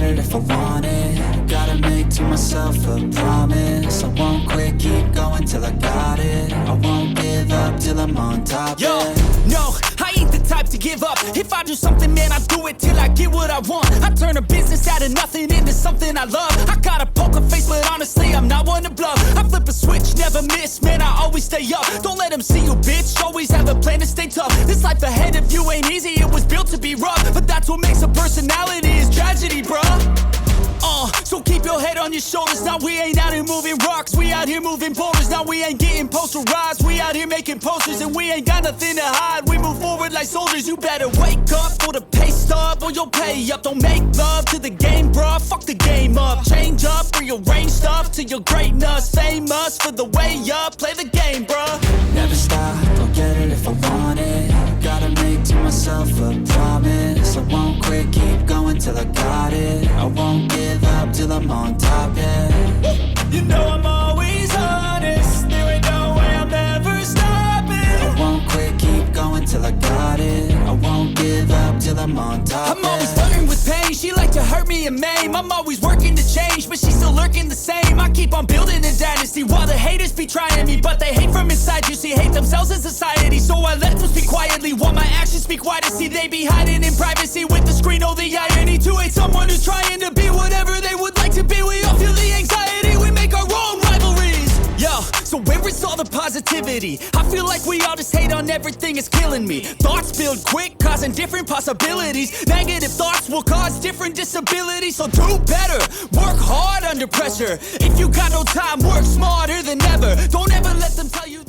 it if I want it. Gotta make to myself a promise. I won't quit, keep going till I got it. I won't give up till I'm on top. Yo, yeah. no, I ain't the type to give up. If I do something, man, I do it till I get what I want. I turn a business out of nothing into something I love. I got a poker face, but honestly, I'm not one to bluff. I flip a switch, never miss, man, I always stay up. Don't let them see you, bitch, always have a plan to stay tough. This life ahead of you ain't easy, it was built to be rough. But that's what makes a personality, is tragedy, bruh. So keep your head on your shoulders. Now we ain't out here moving rocks, we out here moving boulders. Now we ain't getting posterized, we out here making posters. And we ain't got nothing to hide, we move forward like soldiers. You better wake up for the pay stub, or you'll pay up. Don't make love to the game, bruh, fuck the game up. Change up, rearrange stuff to your greatness. Famous for the way up, play the game, bruh. Never stop, I'll get it if I want it. Gotta make to myself a promise. I won't quit, keep going till I got it. I won't give up till I'm on top, yeah. You know I'm always honest, there ain't no way I'm ever stopping. I won't quit, keep going till I got it. I won't give up till I'm on top, I'm always flirting with pain, she like to hurt me and maim. I'm always working to change, but she's still lurking the same. I keep on building a dynasty while the haters be trying me. But they hate from inside, you see, hate themselves in society. So I let them speak quietly while my actions speak wider. See, they be hiding in privacy with the screen. Oh, the irony to hate someone who's trying to be whatever they would like to be. We all feel the anxiety, we make our own rivalries. Yo, so where is all the positivity? I feel like we all just hate on everything, it's killing me. Thoughts build quick, causing different possibilities. Negative thoughts will cause different disabilities. So do better, work hard under pressure. If you got no time, work smarter than ever. Don't ever let them tell you